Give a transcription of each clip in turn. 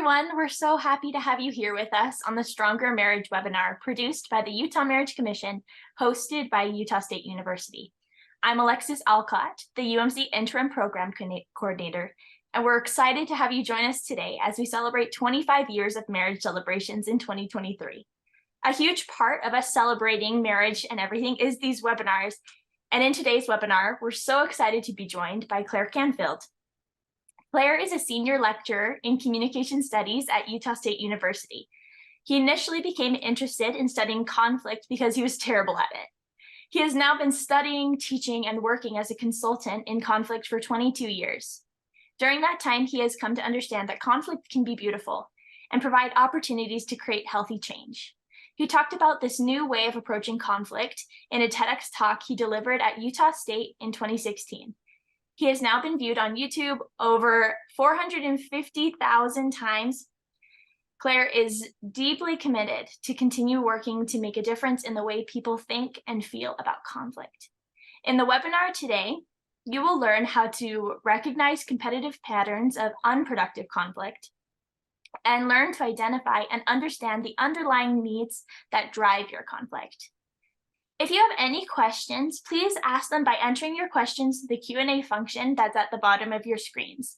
everyone. We're so happy to have you here with us on the Stronger Marriage webinar produced by the Utah Marriage Commission, hosted by Utah State University. I'm Alexis Alcott, the UMC Interim Program Coordinator, and we're excited to have you join us today as we celebrate 25 years of marriage celebrations in 2023. A huge part of us celebrating marriage and everything is these webinars, and in today's webinar, we're so excited to be joined by Clair Canfield. Clair is a senior lecturer in communication studies at Utah State University. He initially became interested in studying conflict because he was terrible at it. He has now been studying, teaching, and working as a consultant in conflict for 22 years. During that time, he has come to understand that conflict can be beautiful and provide opportunities to create healthy change. He talked about this new way of approaching conflict in a TEDx talk he delivered at Utah State in 2016. He has now been viewed on YouTube over 450,000 times. Clair is deeply committed to continue working to make a difference in the way people think and feel about conflict. In the webinar today, you will learn how to recognize competitive patterns of unproductive conflict and learn to identify and understand the underlying needs that drive your conflict. If you have any questions, please ask them by entering your questions to the Q&A function that's at the bottom of your screens.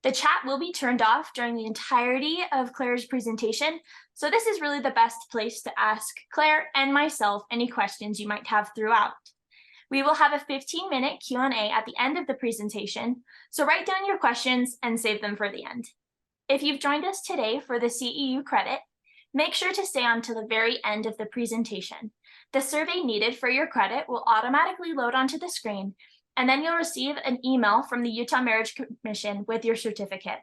The chat will be turned off during the entirety of Clair's presentation, so this is really the best place to ask Clair and myself any questions you might have throughout. We will have a 15-minute Q&A at the end of the presentation, so write down your questions and save them for the end. If you've joined us today for the CEU credit, make sure to stay on to the very end of the presentation. The survey needed for your credit will automatically load onto the screen, and then you'll receive an email from the Utah Marriage Commission with your certificate.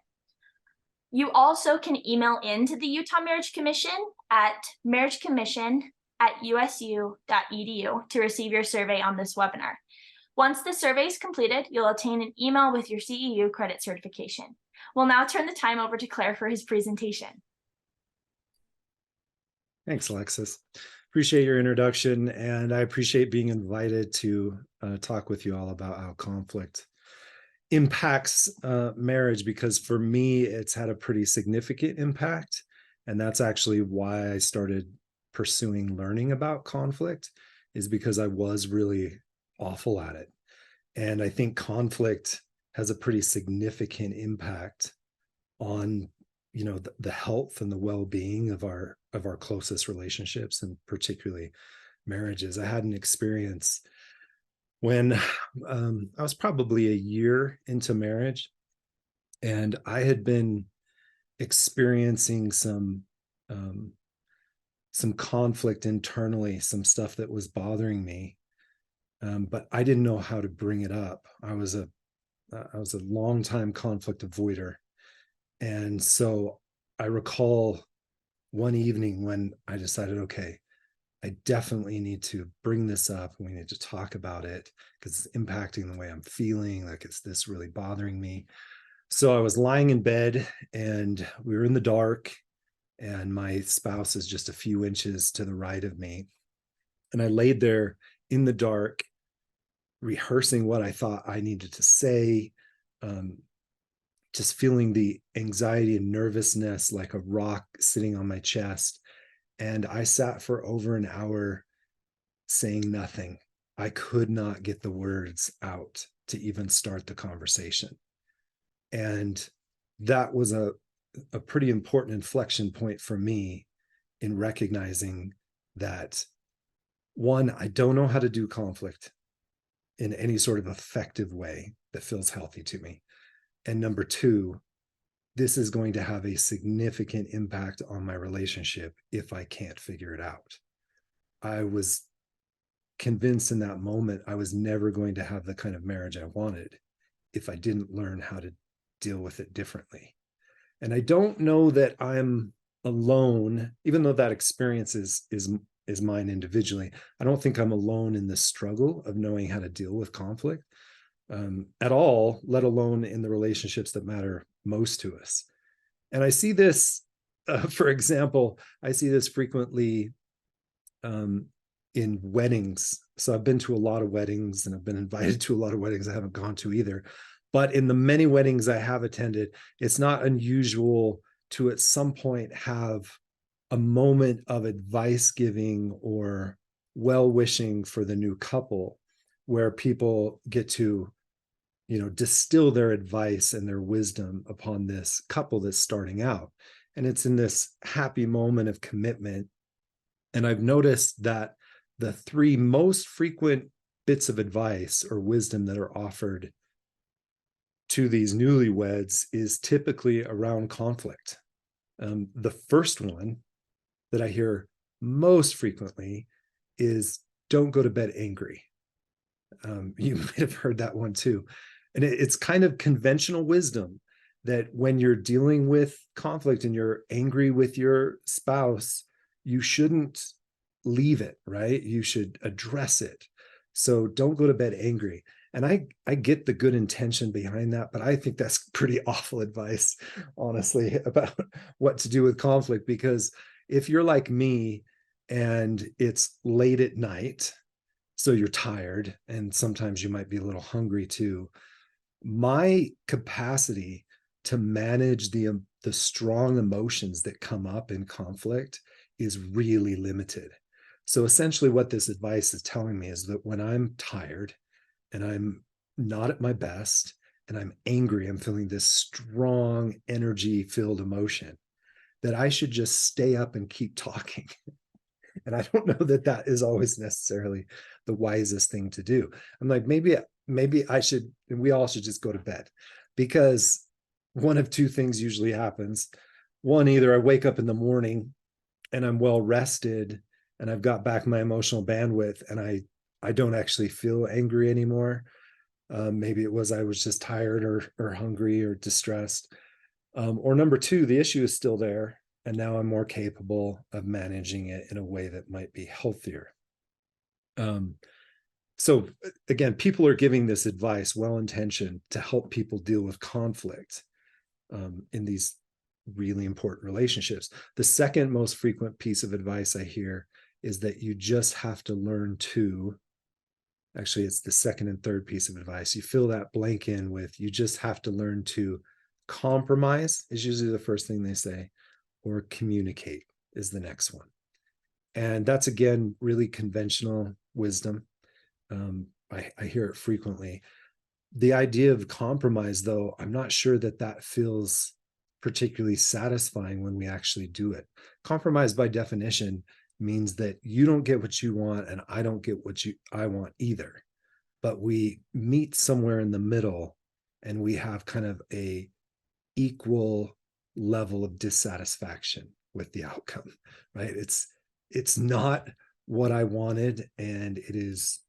You also can email into the Utah Marriage Commission at marriagecommission@usu.edu to receive your survey on this webinar. Once the survey is completed, you'll obtain an email with your CEU credit certification. We'll now turn the time over to Clair for his presentation. Thanks, Alexis. Appreciate your introduction, and I appreciate being invited to talk with you all about how conflict impacts marriage, because for me, it's had a pretty significant impact. And that's actually why I started pursuing learning about conflict, is because I was really awful at it. And I think conflict has a pretty significant impact on the health and the well-being of our closest relationships, and particularly marriages. I had an experience when I was probably a year into marriage, and I had been experiencing some conflict internally, some stuff that was bothering me, but I didn't know how to bring it up. I was a long-time conflict avoider. And so I recall one evening when I decided, okay, I definitely need to bring this up. We need to talk about it because it's impacting the way I'm feeling. Like, is this really bothering me? So I was lying in bed and we were in the dark, and my spouse is just a few inches to the right of me. And I laid there in the dark, rehearsing what I thought I needed to say, just feeling the anxiety and nervousness like a rock sitting on my chest. And I sat for over an hour saying nothing. I could not get the words out to even start the conversation. And that was a pretty important inflection point for me in recognizing that, one, I don't know how to do conflict in any sort of effective way that feels healthy to me. And number two, this is going to have a significant impact on my relationship if I can't figure it out. I was convinced in that moment I was never going to have the kind of marriage I wanted if I didn't learn how to deal with it differently. And I don't know that I'm alone, even though that experience is mine individually. I don't think I'm alone in the struggle of knowing how to deal with conflict at all, let alone in the relationships that matter most to us. And I see this, for example, I see this frequently in weddings. So I've been to a lot of weddings, and I've been invited to a lot of weddings I haven't gone to either. But in the many weddings I have attended, it's not unusual to at some point have a moment of advice giving or well wishing for the new couple, where people get to, distill their advice and their wisdom upon this couple that's starting out. And it's in this happy moment of commitment. And I've noticed that the three most frequent bits of advice or wisdom that are offered to these newlyweds is typically around conflict. The first one that I hear most frequently is don't go to bed angry. You might have heard that one too. And it's kind of conventional wisdom that when you're dealing with conflict and you're angry with your spouse, you shouldn't leave it, right? You should address it. So don't go to bed angry. And I get the good intention behind that, but I think that's pretty awful advice, honestly, about what to do with conflict. Because if you're like me and it's late at night, so you're tired, and sometimes you might be a little hungry too, my capacity to manage the strong emotions that come up in conflict is really limited. So essentially what this advice is telling me is that when I'm tired and I'm not at my best and I'm angry, I'm feeling this strong energy filled emotion, that I should just stay up and keep talking. And I don't know that that is always necessarily the wisest thing to do. I'm like, maybe I should, and we all should just go to bed, because one of two things usually happens. One, either I wake up in the morning and I'm well rested and I've got back my emotional bandwidth and I don't actually feel angry anymore. Maybe it was I was just tired or hungry or distressed. Or number two, the issue is still there, and now I'm more capable of managing it in a way that might be healthier. So again, people are giving this advice, well-intentioned, to help people deal with conflict in these really important relationships. The second most frequent piece of advice I hear is that you just have to learn to, actually, it's the second and third piece of advice. You fill that blank in with, you just have to learn to compromise, is usually the first thing they say, or communicate is the next one. And that's, again, really conventional wisdom. I hear it frequently. The idea of compromise, though, I'm not sure that that feels particularly satisfying when we actually do it. Compromise, by definition, means that you don't get what you want and I don't get what I want either. But we meet somewhere in the middle and we have kind of a equal level of dissatisfaction with the outcome, right? It's not what I wanted and it is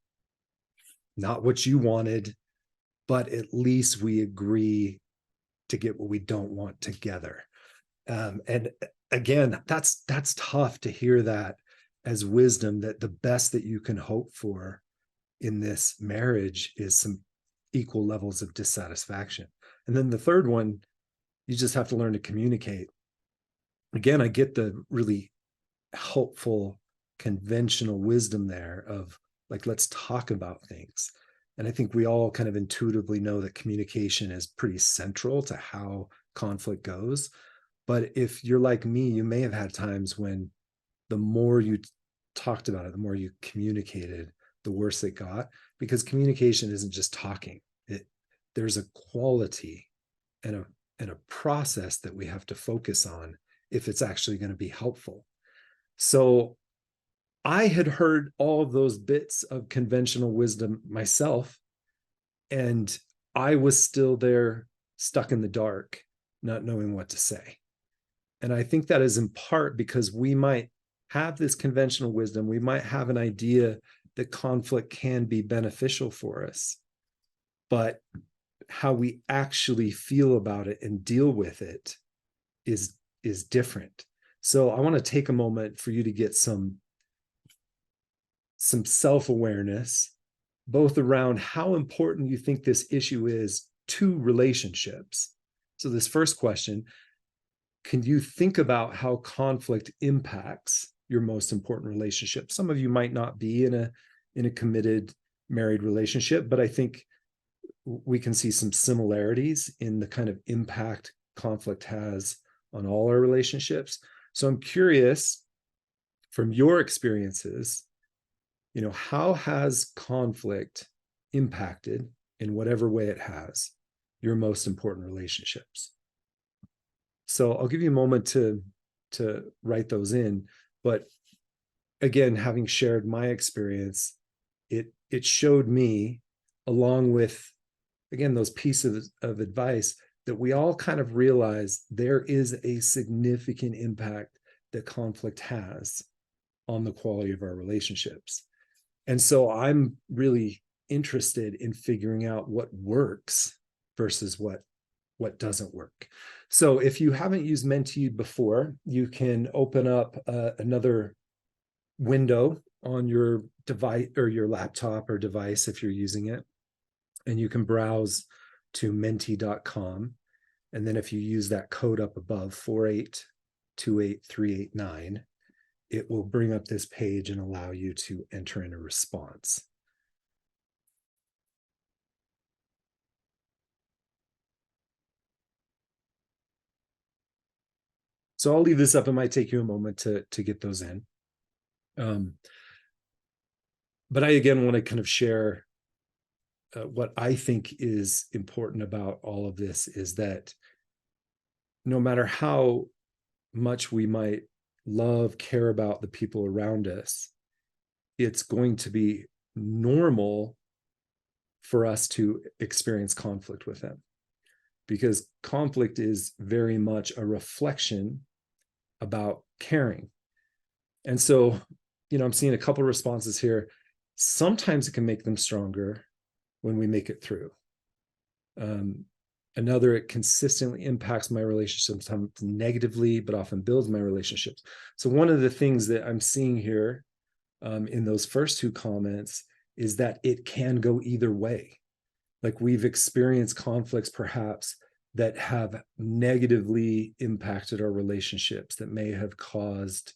not what you wanted, but at least we agree to get what we don't want together. And again, that's tough to hear that as wisdom, that the best that you can hope for in this marriage is some equal levels of dissatisfaction. And then the third one, you just have to learn to communicate. Again, I get the really helpful conventional wisdom there of like, let's talk about things. And I think we all kind of intuitively know that communication is pretty central to how conflict goes. But if you're like me, you may have had times when the more you talked about it, the more you communicated, the worse it got, because communication isn't just talking. There's a quality and a process that we have to focus on if it's actually going to be helpful. So I had heard all of those bits of conventional wisdom myself, and I was still there, stuck in the dark, not knowing what to say. And I think that is in part because we might have this conventional wisdom, we might have an idea that conflict can be beneficial for us, but how we actually feel about it and deal with it is different. So I want to take a moment for you to get some self-awareness, both around how important you think this issue is to relationships. So this first question, can you think about how conflict impacts your most important relationship? Some of you might not be in a committed married relationship, but I think we can see some similarities in the kind of impact conflict has on all our relationships. So I'm curious, from your experiences, how has conflict impacted, in whatever way it has, your most important relationships? So I'll give you a moment to write those in. But again, having shared my experience, it showed me, along with, again, those pieces of advice, that we all kind of realize there is a significant impact that conflict has on the quality of our relationships. And so I'm really interested in figuring out what works versus what doesn't work. So if you haven't used Mentee before, you can open up another window on your device or your laptop or device if you're using it, and you can browse to mentee.com. And then if you use that code up above, 4828389, it will bring up this page and allow you to enter in a response. So I'll leave this up. It might take you a moment to get those in. But I, again, want to kind of share what I think is important about all of this is that no matter how much we might love, care about the people around us, it's going to be normal for us to experience conflict with them, because conflict is very much a reflection about caring. And so, I'm seeing a couple of responses here. Sometimes it can make them stronger when we make it through. Another, it consistently impacts my relationships, sometimes negatively, but often builds my relationships. So one of the things that I'm seeing here in those first two comments is that it can go either way. Like, we've experienced conflicts perhaps that have negatively impacted our relationships, that may have caused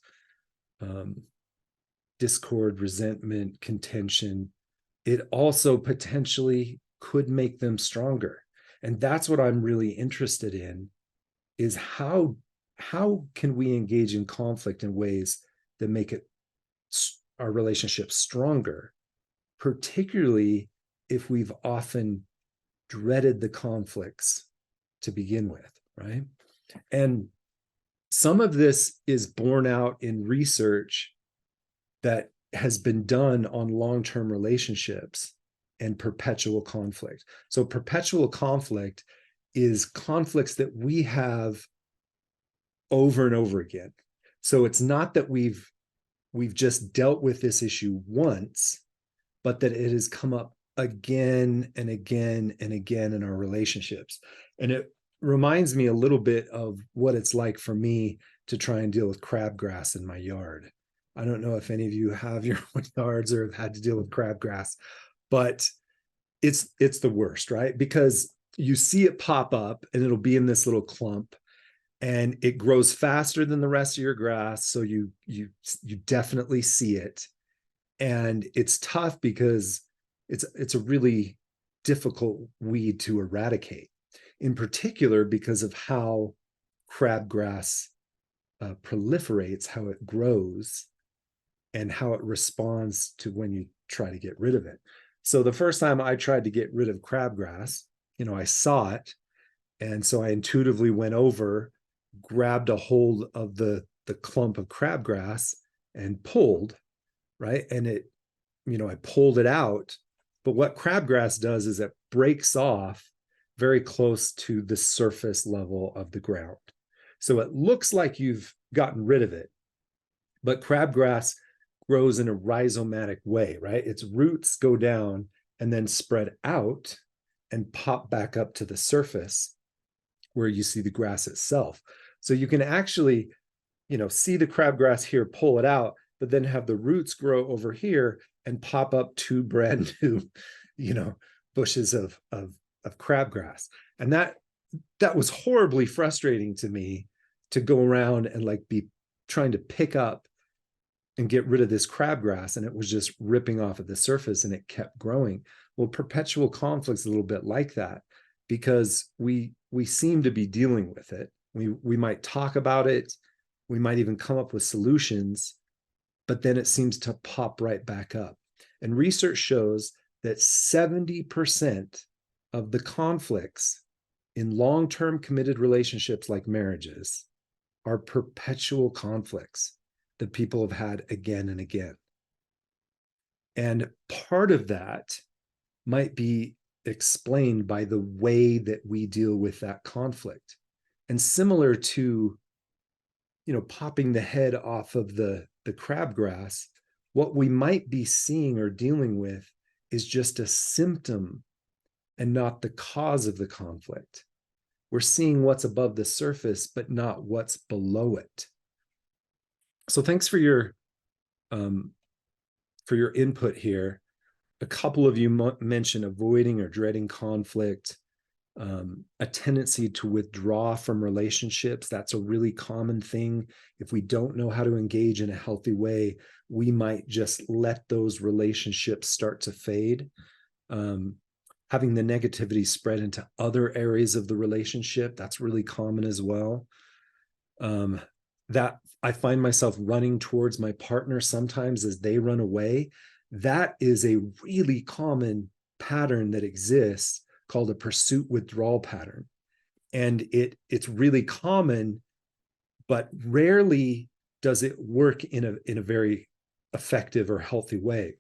discord, resentment, contention. It also potentially could make them stronger. And that's what I'm really interested in, is how can we engage in conflict in ways that make our relationship stronger, particularly if we've often dreaded the conflicts to begin with, right? And some of this is borne out in research that has been done on long-term relationships and perpetual conflict. So perpetual conflict is conflicts that we have over and over again. So it's not that we've just dealt with this issue once, but that it has come up again and again and again in our relationships. And it reminds me a little bit of what it's like for me to try and deal with crabgrass in my yard. I don't know if any of you have your own yards or have had to deal with crabgrass, but it's the worst, right? Because you see it pop up and it'll be in this little clump, and it grows faster than the rest of your grass. So you definitely see it. And it's tough because it's a really difficult weed to eradicate, in particular because of how crabgrass proliferates, how it grows, and how it responds to when you try to get rid of it. So the first time I tried to get rid of crabgrass, I saw it. And so I intuitively went over, grabbed a hold of the clump of crabgrass and pulled, right? And I pulled it out. But what crabgrass does is it breaks off very close to the surface level of the ground. So it looks like you've gotten rid of it, but crabgrass grows in a rhizomatic way, right? Its roots go down and then spread out and pop back up to the surface where you see the grass itself. So you can actually, see the crabgrass here, pull it out, but then have the roots grow over here and pop up two brand new, bushes of crabgrass. And that was horribly frustrating to me, to go around and be trying to pick up and get rid of this crabgrass, and it was just ripping off at the surface and it kept growing. Well, perpetual conflict's a little bit like that, because we seem to be dealing with it We might talk about it. We might even come up with solutions, but then it seems to pop right back up. And research shows that 70% of the conflicts in long-term committed relationships like marriages are perpetual conflicts that people have had again and again. And part of that might be explained by the way that we deal with that conflict. And similar to, popping the head off of the crabgrass, what we might be seeing or dealing with is just a symptom and not the cause of the conflict. We're seeing what's above the surface, but not what's below it. So thanks for your input here. A couple of you mentioned avoiding or dreading conflict, a tendency to withdraw from relationships. That's a really common thing. If we don't know how to engage in a healthy way, we might just let those relationships start to fade. Having the negativity spread into other areas of the relationship, that's really common as well. That I find myself running towards my partner sometimes as they run away. That is a really common pattern that exists called a pursuit withdrawal pattern. And it's really common, but rarely does it work in a very effective or healthy way.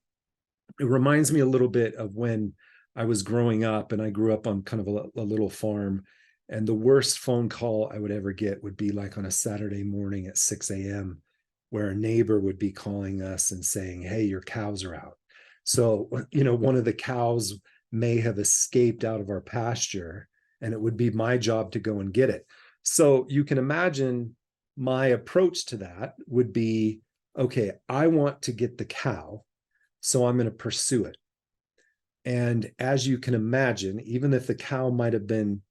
It reminds me a little bit of when I was growing up, and I grew up on kind of a little farm. And the worst phone call I would ever get would be like on a Saturday morning at 6 a.m., where a neighbor would be calling us and saying, "Hey, your cows are out." So, one of the cows may have escaped out of our pasture, and it would be my job to go and get it. So you can imagine my approach to that would be, okay, I want to get the cow, so I'm going to pursue it. And as you can imagine, even if the cow might have been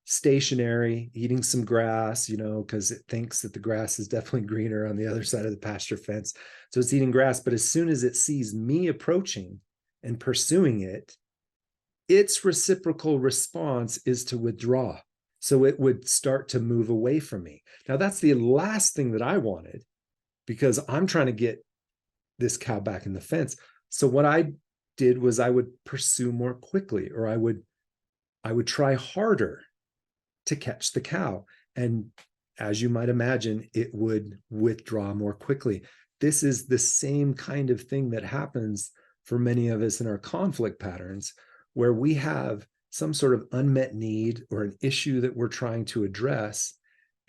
stationary, eating some grass, because it thinks that the grass is definitely greener on the other side of the pasture fence. So it's eating grass. But as soon as it sees me approaching and pursuing it, its reciprocal response is to withdraw. So it would start to move away from me. Now, that's the last thing that I wanted, because I'm trying to get this cow back in the fence. So what I did was I would pursue more quickly, or I would try harder to catch the cow. And as you might imagine, it would withdraw more quickly. This is the same kind of thing that happens for many of us in our conflict patterns, where we have some sort of unmet need or an issue that we're trying to address,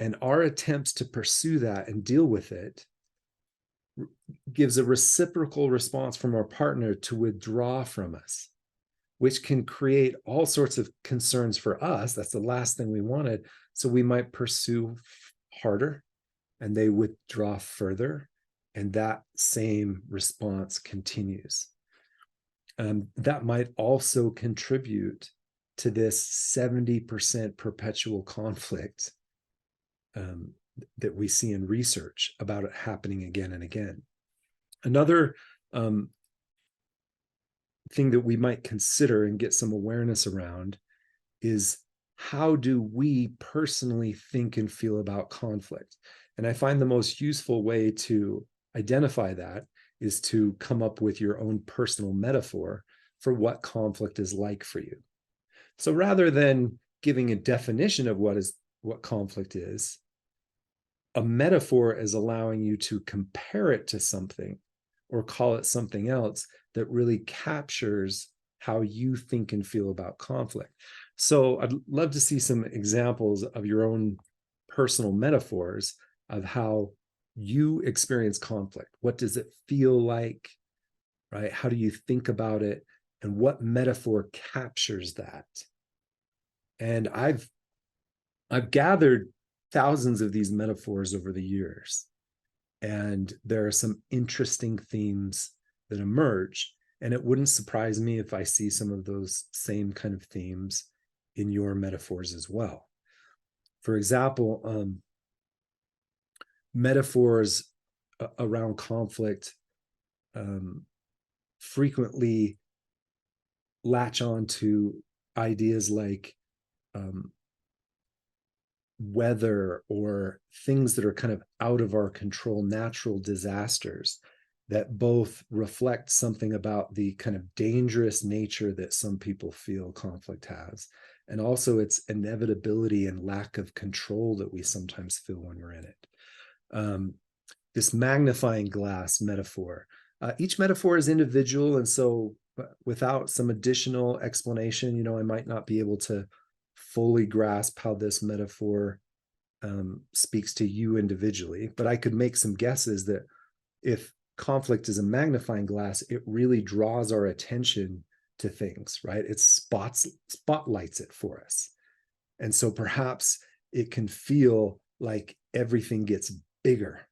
and our attempts to pursue that and deal with it gives a reciprocal response from our partner to withdraw from us, which can create all sorts of concerns for us. That's the last thing we wanted. So we might pursue harder, and they withdraw further, and that same response continues. That might also contribute to this 70% perpetual conflict that we see in research about it happening again and again. Another thing that we might consider and get some awareness around is, how do we personally think and feel about conflict? And I find the most useful way to identify that is to come up with your own personal metaphor for what conflict is like for you. So rather than giving a definition of what conflict is, a metaphor is allowing you to compare it to something or call it something else that really captures how you think and feel about conflict. So I'd love to see some examples of your own personal metaphors of how you experience conflict. What does it feel like, right? How do you think about it? And what metaphor captures that? And I've gathered thousands of these metaphors over the years, and there are some interesting themes that emerge. And it wouldn't surprise me if I see some of those same kind of themes in your metaphors as well. For example, metaphors around conflict frequently latch on to ideas like weather or things that are kind of out of our control, natural disasters that both reflect something about the kind of dangerous nature that some people feel conflict has, and also its inevitability and lack of control that we sometimes feel when we're in it. This magnifying glass metaphor. Each metaphor is individual, and so without some additional explanation, I might not be able to fully grasp how this metaphor speaks to you individually, but I could make some guesses that if conflict is a magnifying glass, it really draws our attention to things, right? It spotlights it for us. And so perhaps it can feel like everything gets bigger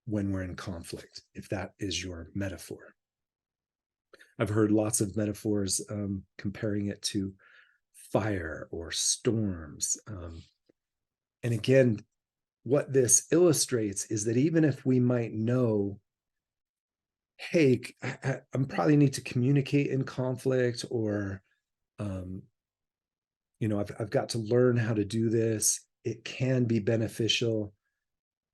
when we're in conflict, if that is your metaphor. I've heard lots of metaphors comparing it to fire or storms. And again, what this illustrates is that even if we might know, hey, I probably need to communicate in conflict, or, I've got to learn how to do this. It can be beneficial.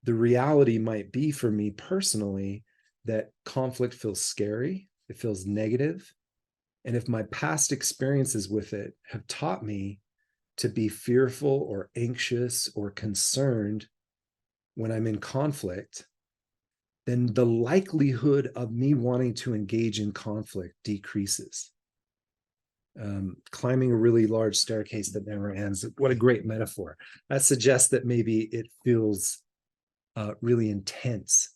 The reality might be for me personally that conflict feels scary. It feels negative. And if my past experiences with it have taught me to be fearful or anxious or concerned when I'm in conflict, then the likelihood of me wanting to engage in conflict decreases. Climbing a really large staircase that never ends. What a great metaphor. That suggests that maybe it feels really intense.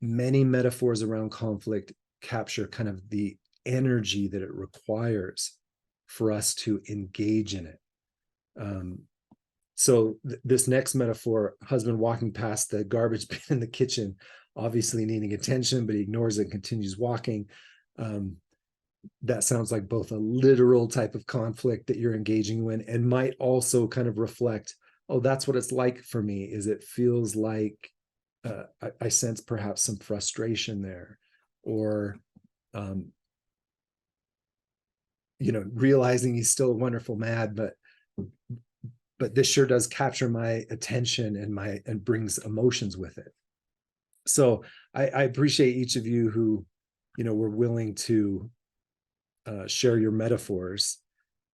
Many metaphors around conflict capture kind of the energy that it requires for us to engage in it. So this next metaphor, husband walking past the garbage bin in the kitchen, obviously needing attention, but he ignores it and continues walking. That sounds like both a literal type of conflict that you're engaging in, and might also kind of reflect, oh, that's what it's like for me, is it feels like I sense perhaps some frustration there, or realizing he's still a wonderful man, but this sure does capture my attention and brings emotions with it. So I appreciate each of you who were willing to share your metaphors.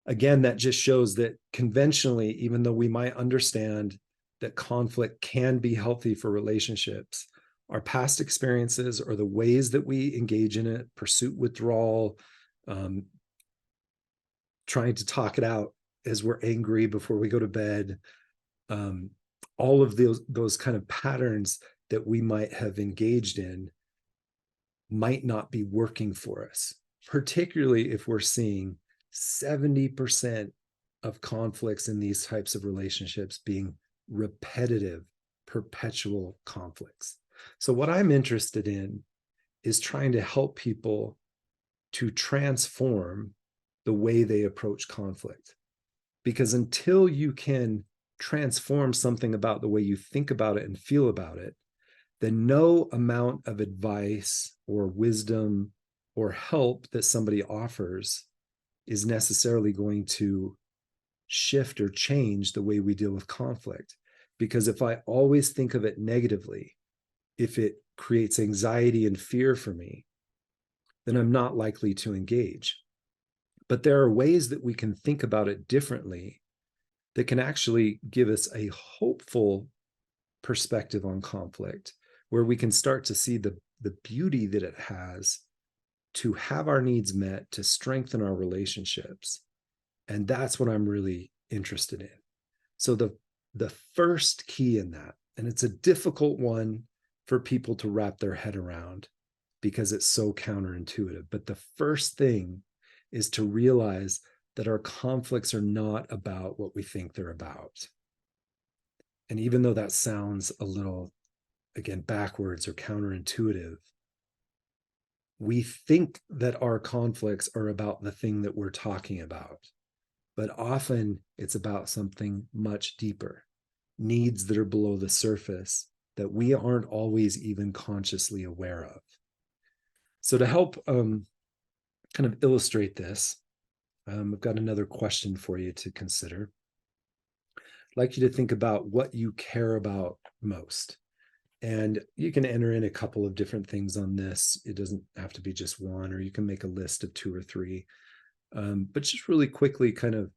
Again, that just shows that conventionally, even though we might understand that conflict can be healthy for relationships, our past experiences or the ways that we engage in it, pursuit withdrawal, trying to talk it out as we're angry before we go to bed, all of those kind of patterns that we might have engaged in might not be working for us, particularly if we're seeing 70% of conflicts in these types of relationships being repetitive, perpetual conflicts. So what I'm interested in is trying to help people to transform the way they approach conflict. Because until you can transform something about the way you think about it and feel about it, then no amount of advice or wisdom or help that somebody offers is necessarily going to shift or change the way we deal with conflict. Because if I always think of it negatively, if it creates anxiety and fear for me, then I'm not likely to engage. But there are ways that we can think about it differently that can actually give us a hopeful perspective on conflict, where we can start to see the beauty that it has to have our needs met, to strengthen our relationships. And that's what I'm really interested in. So the first key in that, and it's a difficult one for people to wrap their head around because it's so counterintuitive, but the first thing is to realize that our conflicts are not about what we think they're about. And even though that sounds a little, again, backwards or counterintuitive, we think that our conflicts are about the thing that we're talking about. But often it's about something much deeper, needs that are below the surface that we aren't always even consciously aware of. So to help kind of illustrate this, I've got another question for you to consider. like you to think about what you care about most. And you can enter in a couple of different things on this. It doesn't have to be just one, or you can make a list of two or three. But just really quickly kind of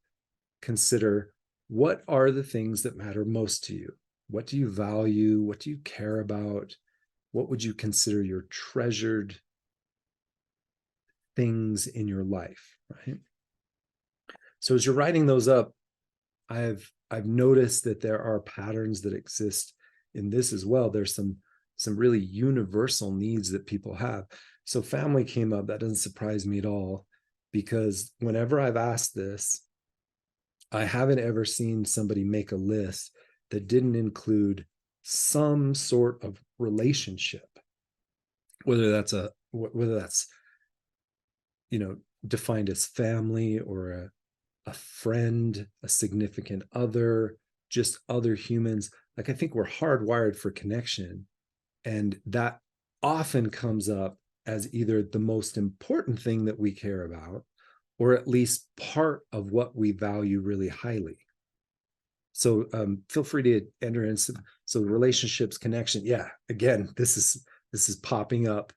consider, what are the things that matter most to you? What do you value? What do you care about? What would you consider your treasured things in your life, right? So as you're writing those up, I've noticed that there are patterns that exist in this as well. There's some really universal needs that people have. So family came up. That doesn't surprise me at all, because whenever I've asked this, I haven't ever seen somebody make a list that didn't include some sort of relationship, whether that's defined as family, or a friend, a significant other, just other humans. Like, I think we're hardwired for connection, and that often comes up as either the most important thing that we care about, or at least part of what we value really highly. So feel free to enter in some, so relationships, connection. Yeah, again, this is popping up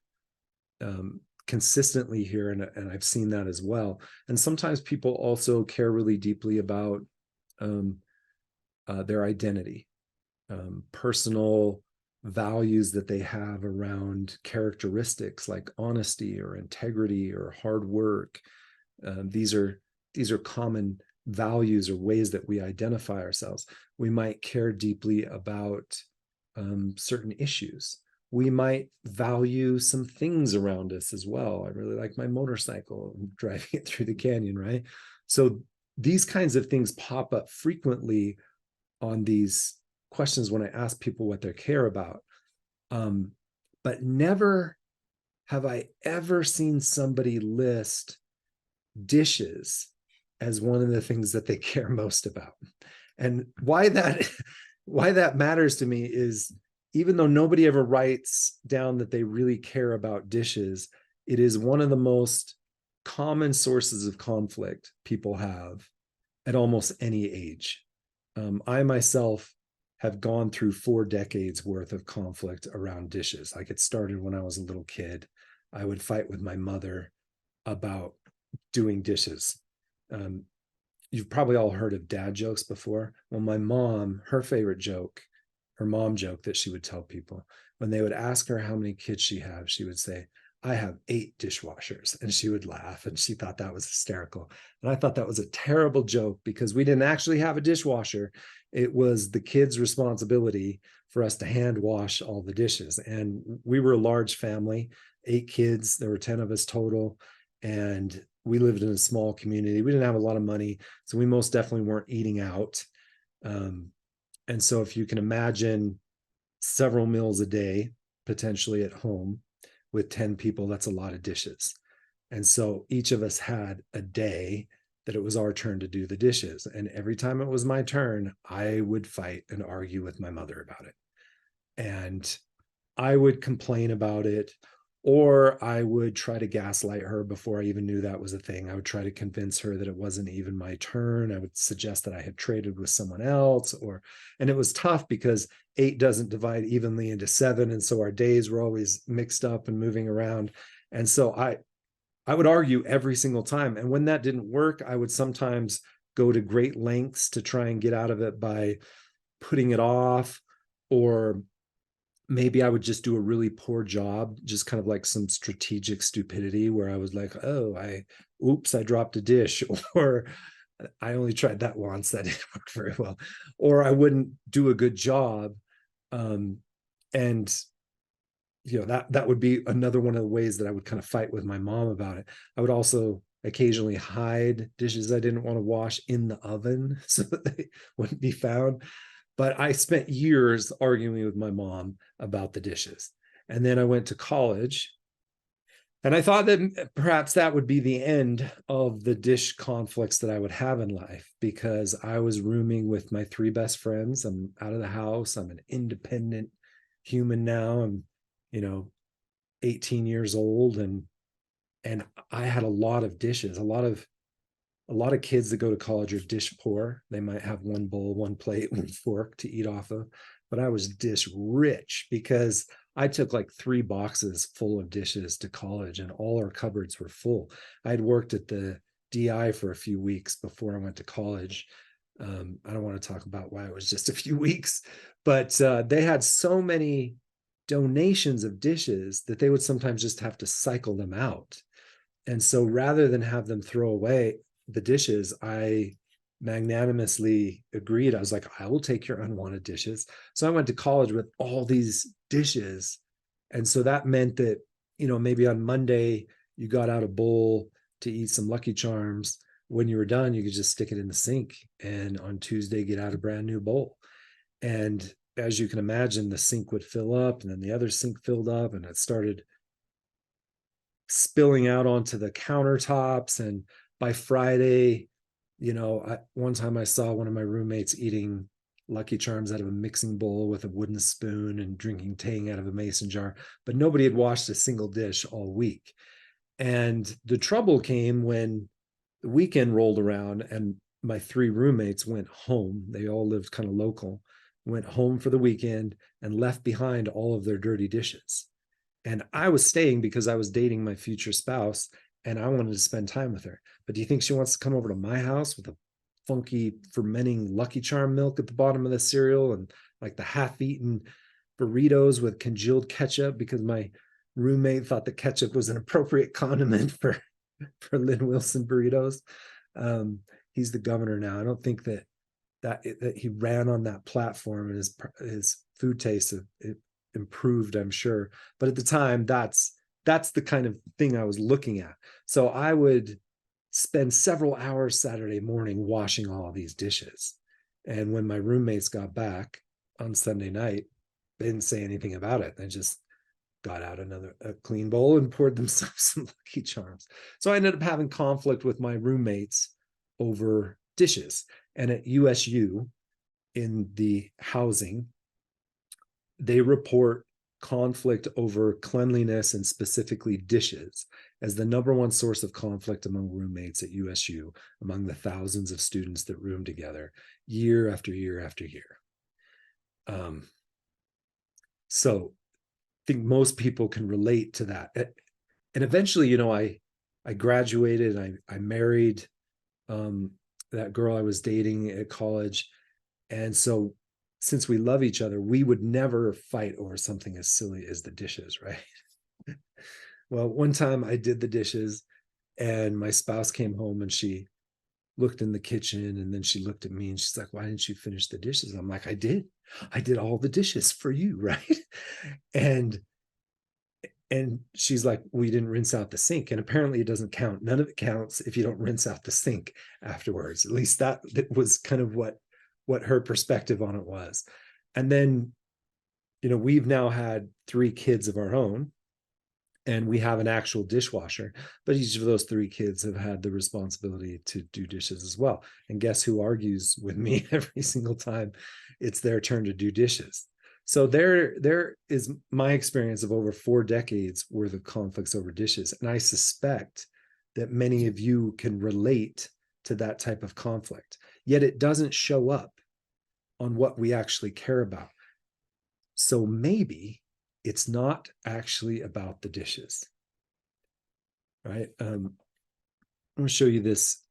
consistently here, and I've seen that as well. And sometimes people also care really deeply about their identity, personal values that they have around characteristics like honesty or integrity or hard work. These are common values or ways that we identify ourselves. We might care deeply about certain issues. We might value some things around us as well. I really like my motorcycle, I'm driving it through the canyon, right? So these kinds of things pop up frequently on these questions when I ask people what they care about. But never have I ever seen somebody list dishes as one of the things that they care most about. And why that matters to me is, even though nobody ever writes down that they really care about dishes, it is one of the most common sources of conflict people have at almost any age. I myself have gone through 4 decades worth of conflict around dishes. Like, it started when I was a little kid. I would fight with my mother about doing dishes. You've probably all heard of dad jokes before. Well, my mom, her favorite joke, her mom joke that she would tell people, when they would ask her how many kids she had, she would say, I have 8 dishwashers. And she would laugh, and she thought that was hysterical. And I thought that was a terrible joke, because we didn't actually have a dishwasher. It was the kids' responsibility for us to hand wash all the dishes. And we were a large family, 8 kids. There were 10 of us total. And we lived in a small community. We didn't have a lot of money, so we most definitely weren't eating out. And so if you can imagine several meals a day, potentially at home with 10 people, that's a lot of dishes. And so each of us had a day that it was our turn to do the dishes. And every time it was my turn, I would fight and argue with my mother about it. And I would complain about it, or I would try to gaslight her before I even knew that was a thing. I would try to convince her that it wasn't even my turn. I would suggest that I had traded with someone else, and it was tough because 8 doesn't divide evenly into 7. And so our days were always mixed up and moving around. And so I would argue every single time. And when that didn't work, I would sometimes go to great lengths to try and get out of it by putting it off, or maybe I would just do a really poor job, just kind of like some strategic stupidity where I was like, oh, I dropped a dish, or I only tried that once, that didn't work very well, or I wouldn't do a good job. And that would be another one of the ways that I would kind of fight with my mom about it. I would also occasionally hide dishes I didn't want to wash in the oven so that they wouldn't be found. But I spent years arguing with my mom about the dishes. And then I went to college, and I thought that perhaps that would be the end of the dish conflicts that I would have in life, because I was rooming with my 3 best friends. I'm out of the house. I'm an independent human now. I'm, 18 years old, and I had a lot of dishes, a lot a lot of kids that go to college are dish poor. They might have one bowl, one plate, one fork to eat off of. But I was dish rich because I took like 3 boxes full of dishes to college and all our cupboards were full. I had worked at the DI for a few weeks before I went to college. I don't want to talk about why it was just a few weeks, but they had so many donations of dishes that they would sometimes just have to cycle them out. And so rather than have them throw away the dishes, I magnanimously agreed. I was like, I will take your unwanted dishes. So I went to college with all these dishes. And so that meant that, maybe on Monday you got out a bowl to eat some Lucky Charms. When you were done, you could just stick it in the sink. And on Tuesday, get out a brand new bowl. And as you can imagine, the sink would fill up and then the other sink filled up and it started spilling out onto the countertops. And by Friday, one time I saw one of my roommates eating Lucky Charms out of a mixing bowl with a wooden spoon and drinking Tang out of a mason jar, but nobody had washed a single dish all week. And the trouble came when the weekend rolled around and my 3 roommates went home. They all lived kind of local, went home for the weekend and left behind all of their dirty dishes. And I was staying because I was dating my future spouse and I wanted to spend time with her. But do you think she wants to come over to my house with a funky fermenting Lucky Charm milk at the bottom of the cereal and like the half-eaten burritos with congealed ketchup because my roommate thought that ketchup was an appropriate condiment for Lynn Wilson burritos? He's the governor now. I don't think that he ran on that platform and his food taste improved, I'm sure. But at the time, that's the kind of thing I was looking at. So I would spend several hours Saturday morning washing all these dishes. And when my roommates got back on Sunday night, they didn't say anything about it. They just got out a clean bowl and poured themselves some Lucky Charms. So I ended up having conflict with my roommates over dishes. And at USU, in the housing, they report conflict over cleanliness and specifically dishes as the number one source of conflict among roommates at USU, among the thousands of students that room together year after year after year. So I think most people can relate to that. And eventually, I graduated, I married that girl I was dating at college. And so since we love each other, we would never fight over something as silly as the dishes, right? Well, one time I did the dishes and my spouse came home and she looked in the kitchen and then she looked at me and she's like, why didn't you finish the dishes? I'm like, I did all the dishes for you, right? And she's like, we didn't rinse out the sink. And apparently it doesn't count. None of it counts if you don't rinse out the sink afterwards. At least that was kind of what her perspective on it was. And then, we've now had 3 kids of our own and we have an actual dishwasher, but each of those 3 kids have had the responsibility to do dishes as well. And guess who argues with me every single time it's their turn to do dishes? So there is my experience of over 4 decades worth of conflicts over dishes. And I suspect that many of you can relate to that type of conflict, yet it doesn't show up on what we actually care about. So maybe it's not actually about the dishes, right? I'm going to show you this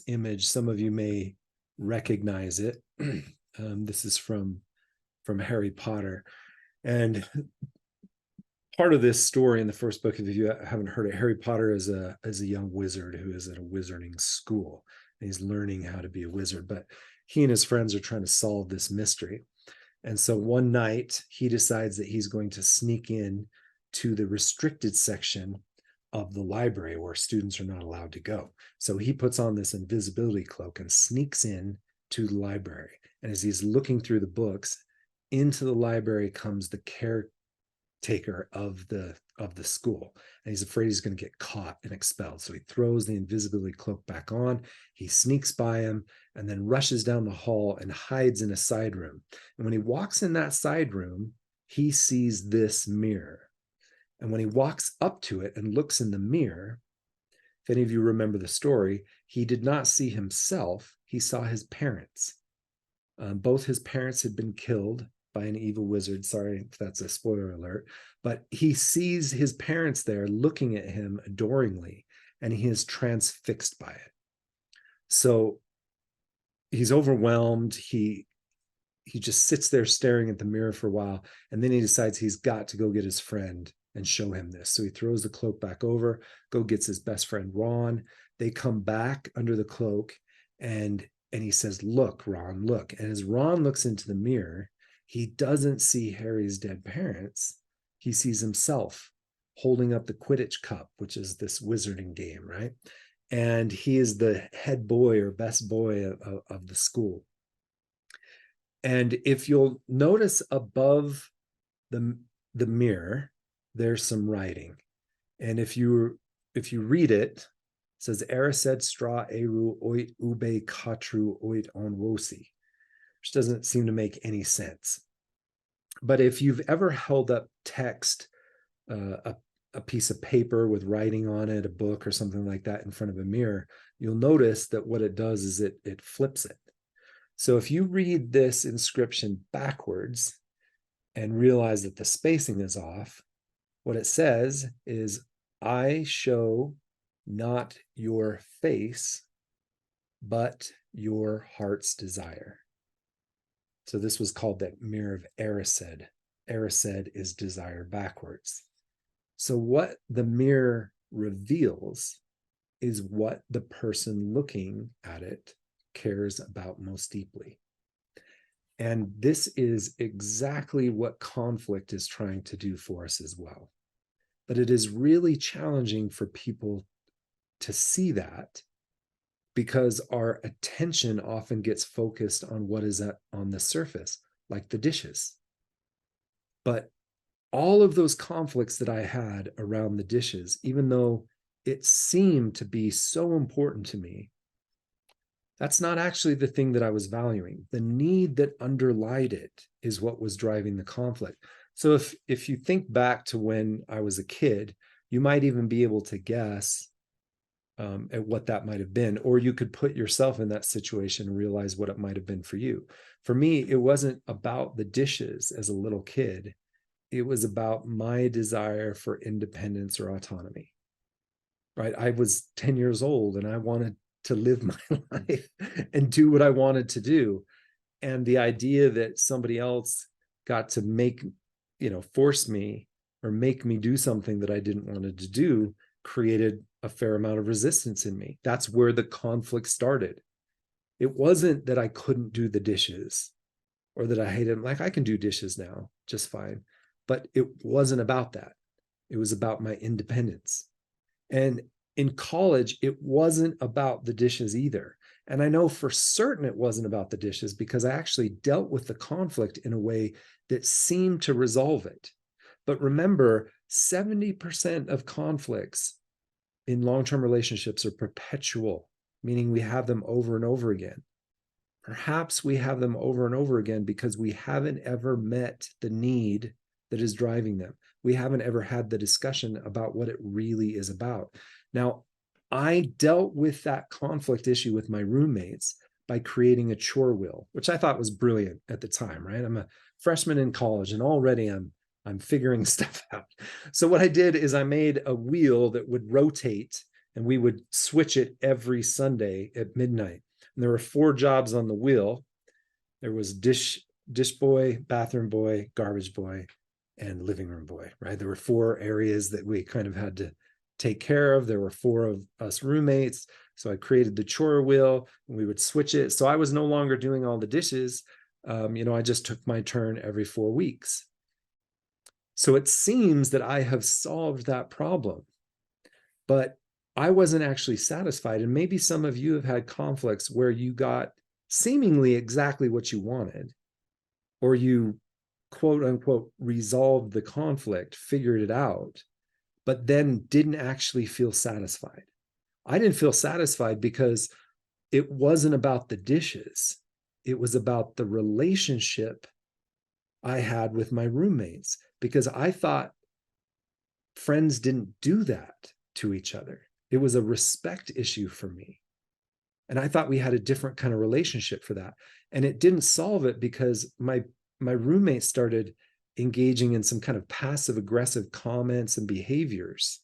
image. Some of you may recognize it. This is from Harry Potter. And part of this story in the first book, if you haven't heard it, Harry Potter is a young wizard who is at a wizarding school. And he's learning how to be a wizard, but he and his friends are trying to solve this mystery. And so one night he decides that he's going to sneak in to the restricted section of the library where students are not allowed to go. So he puts on this invisibility cloak and sneaks in to the library. And as he's looking through the books, into the library comes the caretaker of the school. And he's afraid he's going to get caught and expelled. So he throws the invisibility cloak back on. He sneaks by him and then rushes down the hall and hides in a side room. And when he walks in that side room, he sees this mirror. And when he walks up to it and looks in the mirror, if any of you remember the story, he did not see himself, he saw his parents. Both his parents had been killed by an evil wizard. Sorry if that's a spoiler alert, but he sees his parents there looking at him adoringly, and he is transfixed by it. So he's overwhelmed. He just sits there staring at the mirror for a while, and then he decides he's got to go get his friend and show him this. So he throws the cloak back over, go gets his best friend Ron. They come back under the cloak, and he says, "Look, Ron, look." And as Ron looks into the mirror, he doesn't see Harry's dead parents. He sees himself holding up the Quidditch cup, which is this wizarding game, right? And he is the head boy or best boy of the school. And if you'll notice above the mirror, there's some writing. And if you read it, it says Erised stra eru oit ube katru oit on wosi, which doesn't seem to make any sense. But if you've ever held up text, a piece of paper with writing on it, a book or something like that in front of a mirror, you'll notice that what it does is it flips it. So if you read this inscription backwards and realize that the spacing is off, what it says is, "I show not your face, but your heart's desire." So this was called the mirror of Erised. Erised is desire backwards. So what the mirror reveals is what the person looking at it cares about most deeply. And this is exactly what conflict is trying to do for us as well. But it is really challenging for people to see that, because our attention often gets focused on what is on the surface, like the dishes. But all of those conflicts that I had around the dishes, even though it seemed to be so important to me, that's not actually the thing that I was valuing. The need that underlied it is what was driving the conflict. So if you think back to when I was a kid, you might even be able to guess at what that might have been, or you could put yourself in that situation and realize what it might have been for you. For me, it wasn't about the dishes as a little kid. It was about my desire for independence or autonomy, right? I was 10 years old and I wanted to live my life and do what I wanted to do. And the idea that somebody else got to force me or make me do something that I didn't want to do created a fair amount of resistance in me. That's where the conflict started. It wasn't that I couldn't do the dishes or that I hated them. Like, I can do dishes now just fine, but it wasn't about that. It was about my independence. And in college, it wasn't about the dishes either. And I know for certain it wasn't about the dishes because I actually dealt with the conflict in a way that seemed to resolve it. But remember, 70% of conflicts in long-term relationships are perpetual, meaning we have them over and over again. Perhaps we have them over and over again because we haven't ever met the need that is driving them. We haven't ever had the discussion about what it really is about. Now, I dealt with that conflict issue with my roommates by creating a chore wheel, which I thought was brilliant at the time, right? I'm a freshman in college and already I'm figuring stuff out. So what I did is I made a wheel that would rotate and we would switch it every Sunday at midnight. And there were 4 jobs on the wheel. There was dish boy, bathroom boy, garbage boy, and living room boy, right? There were 4 areas that we kind of had to take care of. There were 4 of us roommates. So I created the chore wheel and we would switch it. So I was no longer doing all the dishes. I just took my turn every 4 weeks. So it seems that I have solved that problem, but I wasn't actually satisfied. And maybe some of you have had conflicts where you got seemingly exactly what you wanted, or you quote unquote resolved the conflict, figured it out, but then didn't actually feel satisfied. I didn't feel satisfied because it wasn't about the dishes. It was about the relationship I had with my roommates, because I thought friends didn't do that to each other. It was a respect issue for me. And I thought we had a different kind of relationship for that. And it didn't solve it because my roommate started engaging in some kind of passive aggressive comments and behaviors.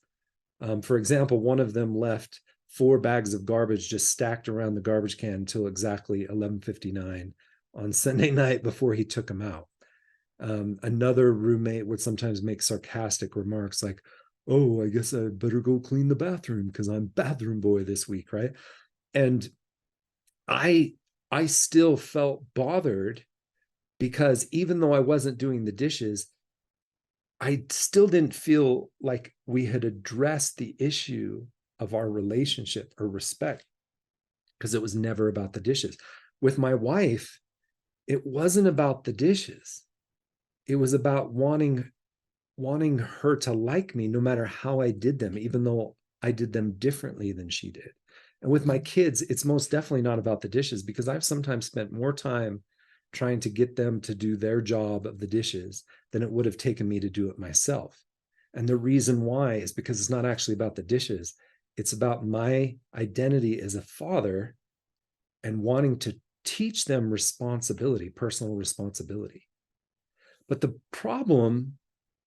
For example, one of them left 4 bags of garbage just stacked around the garbage can until exactly 11:59 on Sunday night before he took them out. Another roommate would sometimes make sarcastic remarks like, "Oh, I guess I better go clean the bathroom because I'm bathroom boy this week," right? And I I still felt bothered because even though I wasn't doing the dishes, I still didn't feel like we had addressed the issue of our relationship or respect because it was never about the dishes. With my wife, it wasn't about the dishes. It was about wanting her to like me no matter how I did them, even though I did them differently than she did. And with my kids, it's most definitely not about the dishes because I've sometimes spent more time trying to get them to do their job of the dishes than it would have taken me to do it myself. And the reason why is because it's not actually about the dishes. It's about my identity as a father and wanting to teach them responsibility, personal responsibility. But the problem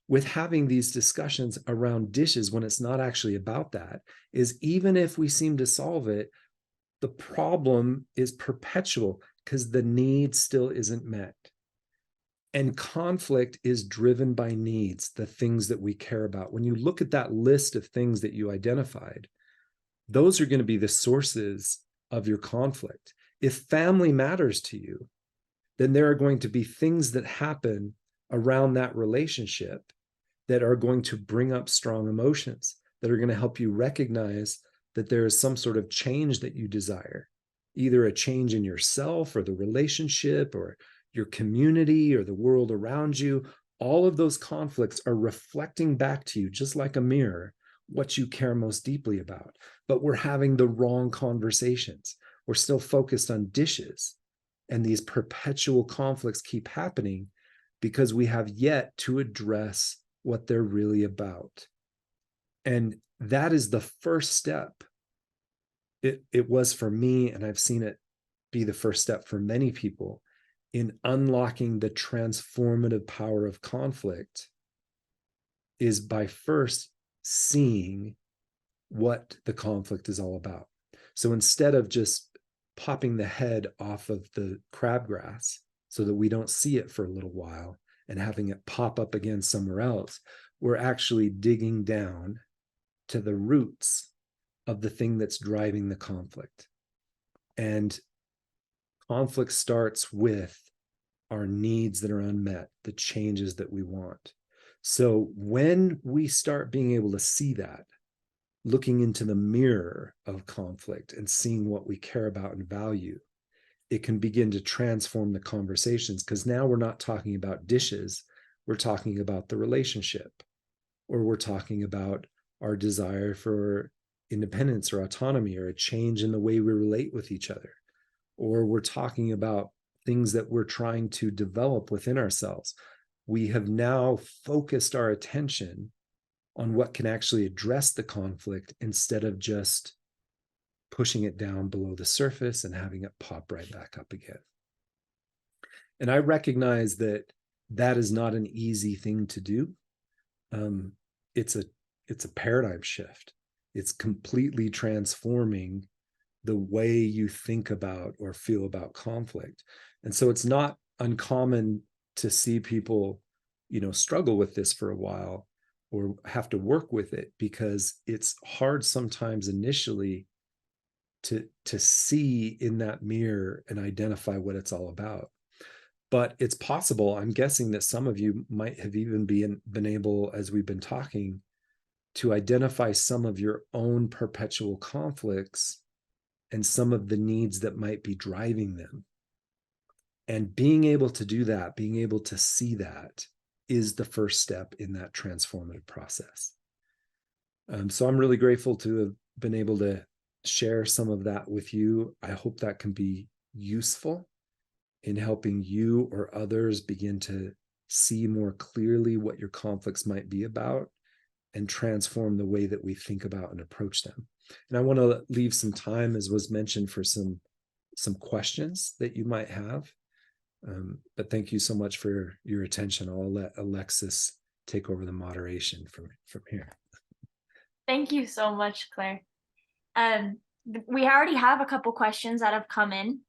with having these discussions around dishes when it's not actually about that is even if we seem to solve it, the problem is perpetual because the need still isn't met. And conflict is driven by needs, the things that we care about. When you look at that list of things that you identified, those are going to be the sources of your conflict. If family matters to you, then there are going to be things that happen around that relationship that are going to bring up strong emotions, that are going to help you recognize that there is some sort of change that you desire, either a change in yourself or the relationship or your community or the world around you. All of those conflicts are reflecting back to you, just like a mirror, what you care most deeply about. But we're having the wrong conversations. We're still focused on dishes. And these perpetual conflicts keep happening because we have yet to address what they're really about. And that is the first step. It was for me, and I've seen it be the first step for many people in unlocking the transformative power of conflict is by first seeing what the conflict is all about. So instead of just popping the head off of the crabgrass so that we don't see it for a little while and having it pop up again somewhere else, we're actually digging down to the roots of the thing that's driving the conflict. And conflict starts with our needs that are unmet, the changes that we want. So when we start being able to see that, looking into the mirror of conflict and seeing what we care about and value, it can begin to transform the conversations because now we're not talking about dishes, we're talking about the relationship, or we're talking about our desire for independence or autonomy or a change in the way we relate with each other, or we're talking about things that we're trying to develop within ourselves. We have now focused our attention on what can actually address the conflict instead of just pushing it down below the surface and having it pop right back up again. And I recognize that that is not an easy thing to do. It's a paradigm shift. It's completely transforming the way you think about or feel about conflict. And so it's not uncommon to see people, struggle with this for a while or have to work with it because it's hard sometimes initially to see in that mirror and identify what it's all about. But it's possible, I'm guessing that some of you might have even been able, as we've been talking, to identify some of your own perpetual conflicts and some of the needs that might be driving them. And being able to do that, being able to see that, is the first step in that transformative process. So I'm really grateful to have been able to share some of that with you. I hope that can be useful in helping you or others begin to see more clearly what your conflicts might be about and transform the way that we think about and approach them. And I want to leave some time, as was mentioned, for some questions that you might have. But thank you so much for your attention. I'll let Alexis take over the moderation from here. Thank you so much, Claire. We already have a couple questions that have come in.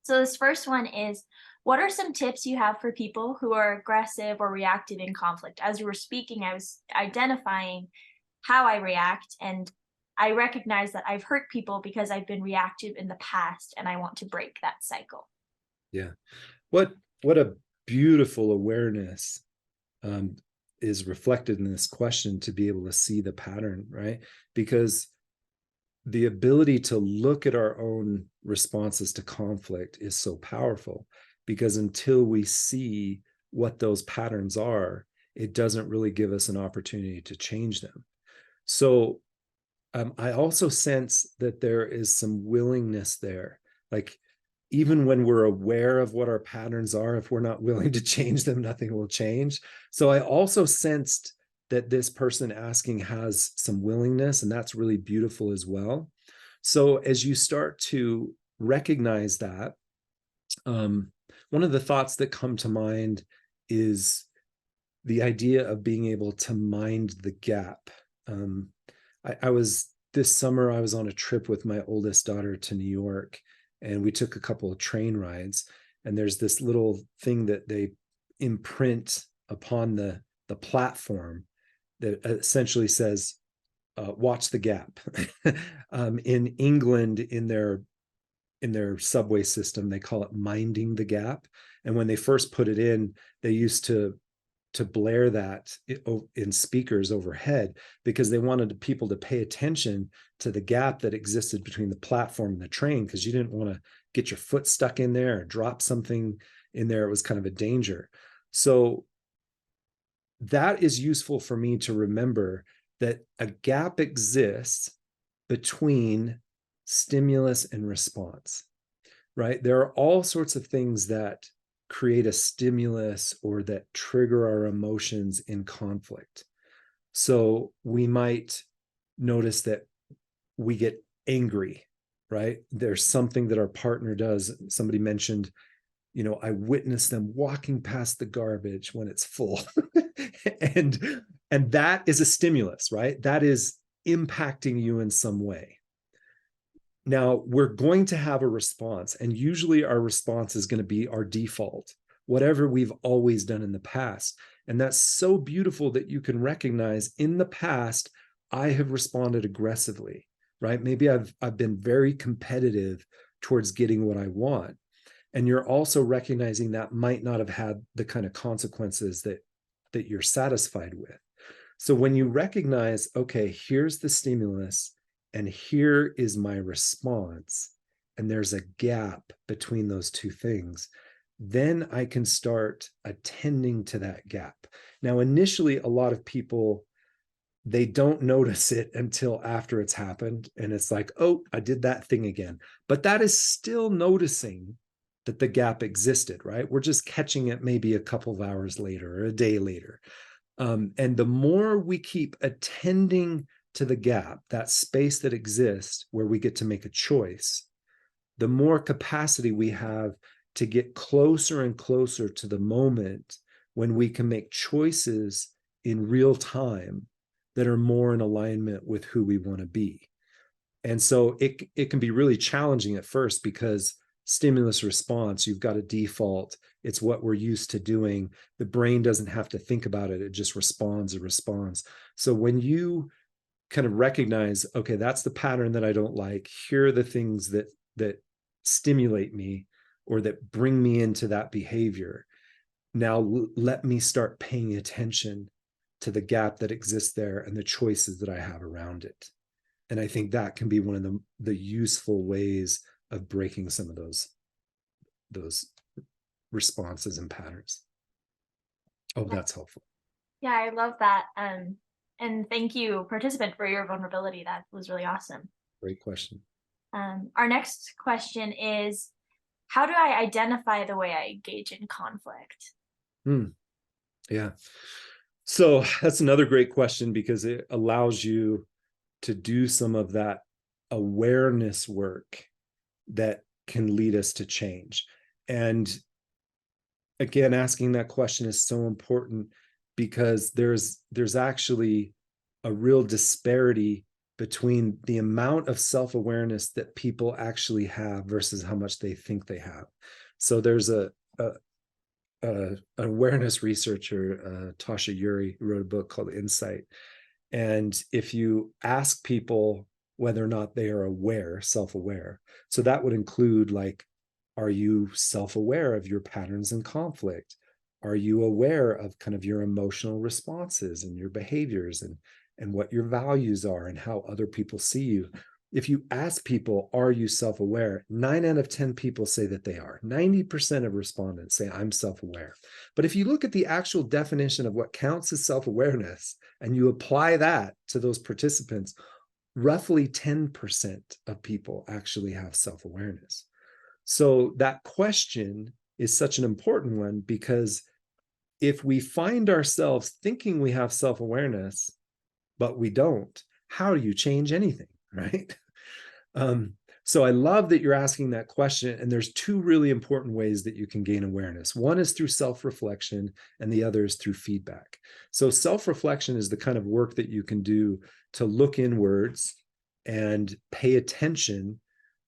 So this first one is, what are some tips you have for people who are aggressive or reactive in conflict? As you were speaking, I was identifying how I react, and I recognize that I've hurt people because I've been reactive in the past, and I want to break that cycle. Yeah. What a beautiful awareness is reflected in this question, to be able to see the pattern, right? Because the ability to look at our own responses to conflict is so powerful, because until we see what those patterns are, it doesn't really give us an opportunity to change them. So I also sense that there is some willingness there. Like, even when we're aware of what our patterns are, if we're not willing to change them, nothing will change. So I also sensed that this person asking has some willingness, and that's really beautiful as well. So as you start to recognize that, one of the thoughts that come to mind is the idea of being able to mind the gap. This summer, I was on a trip with my oldest daughter to New York, and we took a couple of train rides, and there's this little thing that they imprint upon the platform that essentially says, watch the gap. In England, in their subway system, they call it minding the gap. And when they first put it in, they used to blare that in speakers overhead, because they wanted people to pay attention to the gap that existed between the platform and the train, because you didn't want to get your foot stuck in there or drop something in there. It was kind of a danger. So that is useful for me to remember, that a gap exists between stimulus and response, right? There are all sorts of things that create a stimulus or that trigger our emotions in conflict. So we might notice that we get angry, right? There's something that our partner does. Somebody mentioned, I witness them walking past the garbage when it's full. and that is a stimulus, right? That is impacting you in some way. Now, we're going to have a response, and usually our response is going to be our default, whatever we've always done in the past. And that's so beautiful that you can recognize, in the past, I have responded aggressively, right? Maybe I've been very competitive towards getting what I want. And you're also recognizing that might not have had the kind of consequences that you're satisfied with. So when you recognize, okay, here's the stimulus, and here is my response, and there's a gap between those two things, then I can start attending to that gap. Now, initially, a lot of people, they don't notice it until after it's happened. And it's like, oh, I did that thing again. But that is still noticing that the gap existed, right? We're just catching it maybe a couple of hours later or a day later. And the more we keep attending to the gap, that space that exists where we get to make a choice, the more capacity we have to get closer and closer to the moment when we can make choices in real time that are more in alignment with who we want to be. And so it can be really challenging at first, because stimulus response, you've got a default. It's what we're used to doing. The brain doesn't have to think about it. It just responds and responds. So when you kind of recognize, okay, that's the pattern that I don't like. Here are the things that stimulate me or that bring me into that behavior. Now let me start paying attention to the gap that exists there and the choices that I have around it. And I think that can be one of the useful ways of breaking some of those responses and patterns. Oh, that's helpful. Yeah, I love that. And thank you, participant, for your vulnerability. That was really awesome. Great question. Our next question is, how do I identify the way I engage in conflict? Yeah. So that's another great question, because it allows you to do some of that awareness work that can lead us to change. And again, asking that question is so important, because there's actually a real disparity between the amount of self-awareness that people actually have versus how much they think they have. So there's an awareness researcher, Tasha Yuri, who wrote a book called Insight. And if you ask people whether or not they are aware, self-aware, so that would include, like, are you self-aware of your patterns in conflict? Are you aware of kind of your emotional responses and your behaviors, and what your values are and how other people see you? If you ask people, are you self-aware? 9 out of 10 people say that they are. 90% of respondents say, I'm self-aware. But if you look at the actual definition of what counts as self-awareness and you apply that to those participants, roughly 10% of people actually have self-awareness. So that question is such an important one, because if we find ourselves thinking we have self-awareness, but we don't, how do you change anything, right? So I love that you're asking that question. And there's two really important ways that you can gain awareness. One is through self-reflection, and the other is through feedback. So self-reflection is the kind of work that you can do to look inwards and pay attention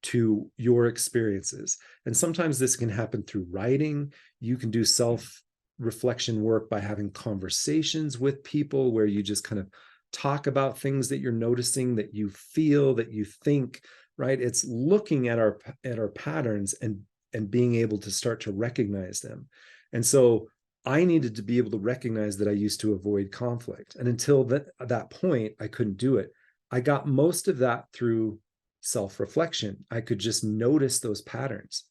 to your experiences. And sometimes this can happen through writing. You can do self-reflection work by having conversations with people where you just kind of talk about things that you're noticing, that you feel, that you think, right? It's looking at our patterns and being able to start to recognize them. And so I needed to be able to recognize that I used to avoid conflict. And until that point, I couldn't do it. I got most of that through self-reflection. I could just notice those patterns.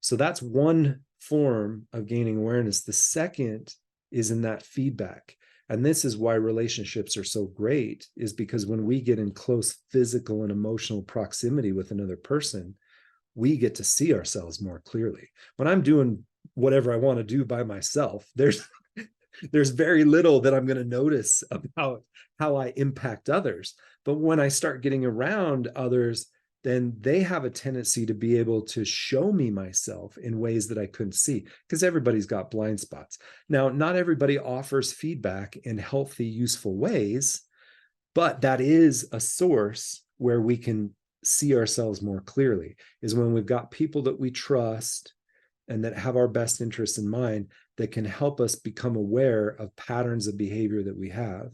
So that's one form of gaining awareness. The second is in that feedback. And this is why relationships are so great, is because when we get in close physical and emotional proximity with another person, we get to see ourselves more clearly. When I'm doing whatever I want to do by myself, there's very little that I'm going to notice about how I impact others. But when I start getting around others, then they have a tendency to be able to show me myself in ways that I couldn't see, because everybody's got blind spots. Now, not everybody offers feedback in healthy, useful ways, but that is a source where we can see ourselves more clearly, is when we've got people that we trust and that have our best interests in mind, that can help us become aware of patterns of behavior that we have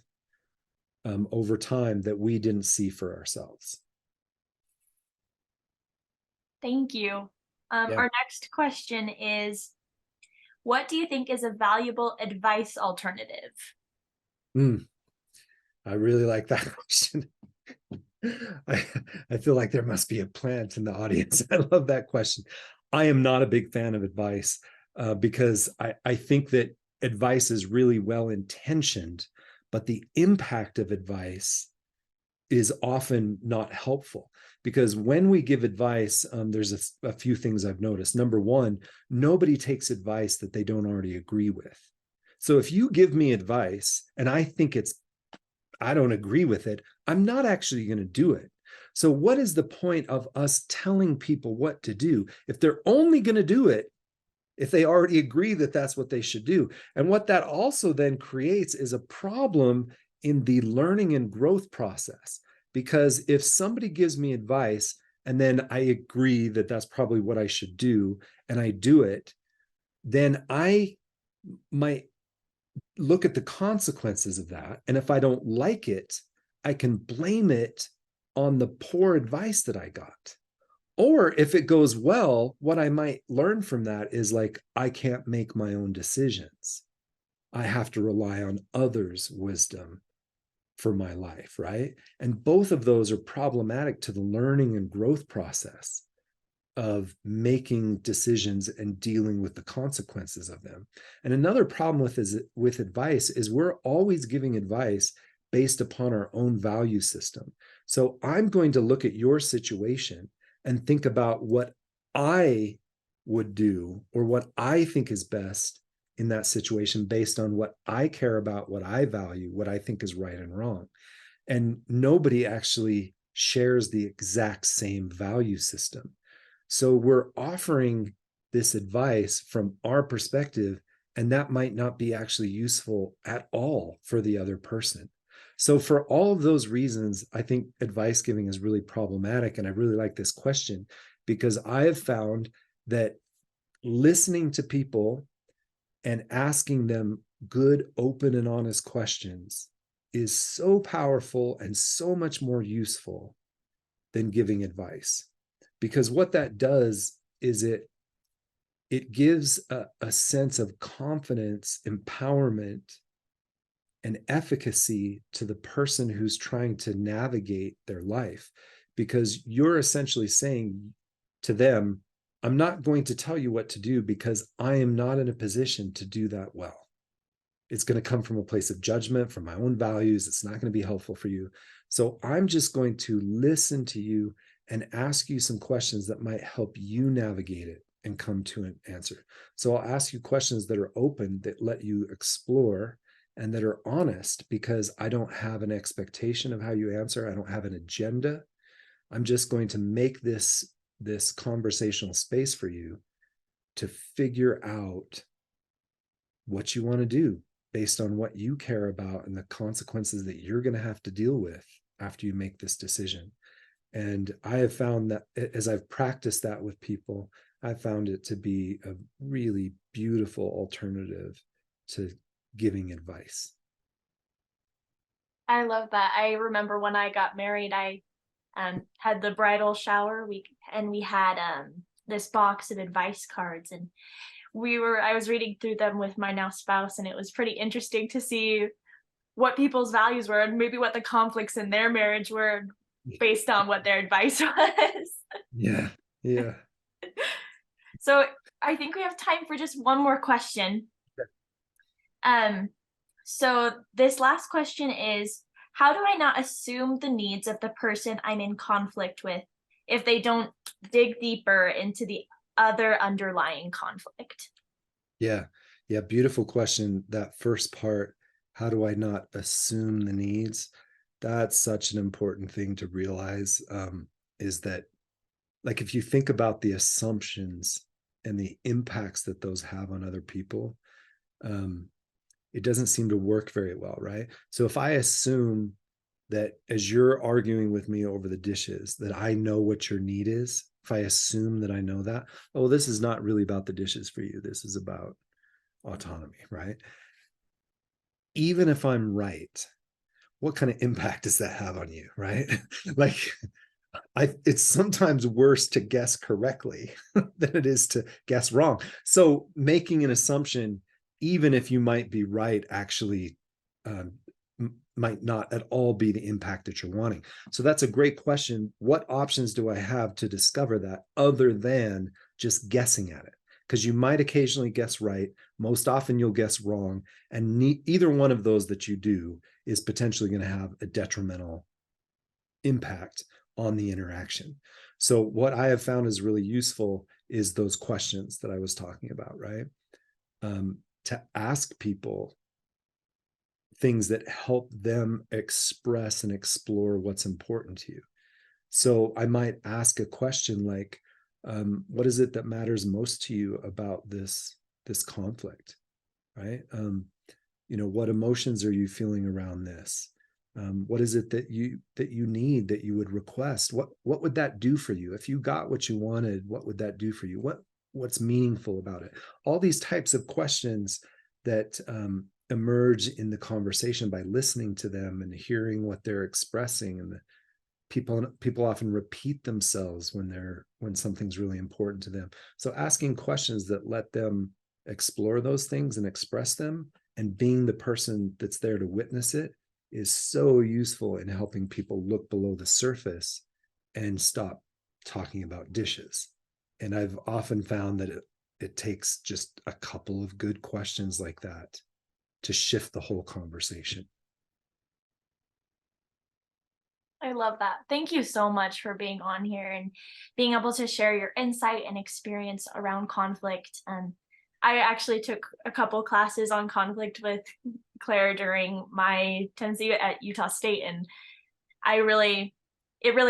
over time that we didn't see for ourselves. Thank you. Yeah. Our next question is, what do you think is a valuable advice alternative? I really like that question. I feel like there must be a plant in the audience. I love that question. I am not a big fan of advice because I think that advice is really well intentioned, but the impact of advice is often not helpful. Because when we give advice, there's a few things I've noticed. Number one, nobody takes advice that they don't already agree with. So if you give me advice and I don't agree with it, I'm not actually going to do it. So what is the point of us telling people what to do if they're only going to do it if they already agree that that's what they should do? And what that also then creates is a problem in the learning and growth process. Because if somebody gives me advice and then I agree that that's probably what I should do, and I do it, then I might look at the consequences of that. And if I don't like it, I can blame it on the poor advice that I got. Or if it goes well, what I might learn from that is, like, I can't make my own decisions. I have to rely on others' wisdom for my life, right? And both of those are problematic to the learning and growth process of making decisions and dealing with the consequences of them. And another problem with advice is we're always giving advice based upon our own value system. So I'm going to look at your situation and think about what I would do or what I think is best in that situation based on what I care about, what I value, what I think is right and wrong. And nobody actually shares the exact same value system. So we're offering this advice from our perspective, and that might not be actually useful at all for the other person. So, for all of those reasons, I think advice giving is really problematic. And I really like this question because I have found that listening to people and asking them good, open, and honest questions is so powerful and so much more useful than giving advice. Because what that does is it gives a sense of confidence, empowerment, and efficacy to the person who's trying to navigate their life. Because you're essentially saying to them, I'm not going to tell you what to do because I am not in a position to do that well. It's going to come from a place of judgment, from my own values. It's not going to be helpful for you. So I'm just going to listen to you and ask you some questions that might help you navigate it and come to an answer. So I'll ask you questions that are open, that let you explore, and that are honest, because I don't have an expectation of how you answer. I don't have an agenda. I'm just going to make this conversational space for you to figure out what you want to do based on what you care about and the consequences that you're going to have to deal with after you make this decision. And I have found that as I've practiced that with people, I've found it to be a really beautiful alternative to giving advice. I love that. I remember when I got married, I had the bridal shower week, and we had this box of advice cards, and I was reading through them with my now spouse, and it was pretty interesting to see what people's values were and maybe what the conflicts in their marriage were based on what their advice was. Yeah. Yeah. So I think we have time for just one more question. Um, so this last question is, how do I not assume the needs of the person I'm in conflict with if they don't dig deeper into the other underlying conflict? Yeah. Yeah. Beautiful question. That first part, how do I not assume the needs? That's such an important thing to realize, is that, like, if you think about the assumptions and the impacts that those have on other people, um, it doesn't seem to work very well, right? So if I assume that as you're arguing with me over the dishes, that I know what your need is, if I assume that I know that, oh, this is not really about the dishes for you. This is about autonomy, right? Even if I'm right, what kind of impact does that have on you, right? Like, it's sometimes worse to guess correctly than it is to guess wrong. So making an assumption, even if you might be right, actually um, might not at all be the impact that you're wanting. So that's a great question. What options do I have to discover that other than just guessing at it? Because you might occasionally guess right. Most often you'll guess wrong. And either one of those that you do is potentially going to have a detrimental impact on the interaction. So what I have found is really useful is those questions that I was talking about, right? To ask people things that help them express and explore what's important to you. So I might ask a question like, what is it that matters most to you about this conflict, right? What emotions are you feeling around this? What is it that you need, that you would request? What would that do for you if you got what you wanted? What would that do for you? What's meaningful about it? All these types of questions that emerge in the conversation by listening to them and hearing what they're expressing, and people often repeat themselves when something's really important to them. So asking questions that let them explore those things and express them, and being the person that's there to witness it, is so useful in helping people look below the surface and stop talking about dishes. And I've often found that it takes just a couple of good questions like that to shift the whole conversation. I love that. Thank you so much for being on here and being able to share your insight and experience around conflict. I actually took a couple classes on conflict with Claire during my tenancy at Utah State, and it really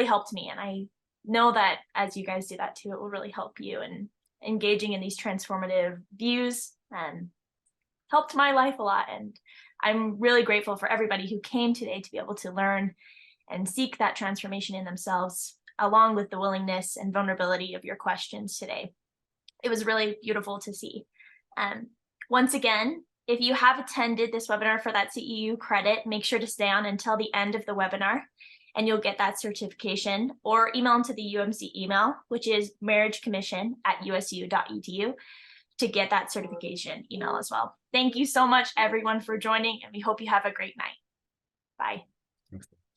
helped me. And I know that as you guys do that too, it will really help you. And engaging in these transformative views and helped my life a lot. And I'm really grateful for everybody who came today to be able to learn and seek that transformation in themselves, along with the willingness and vulnerability of your questions today. It was really beautiful to see. Once again, if you have attended this webinar for that CEU credit, make sure to stay on until the end of the webinar and you'll get that certification, or email into the UMC email, which is marriagecommission@usu.edu, to get that certification email as well. Thank you so much, everyone, for joining, and we hope you have a great night. Bye.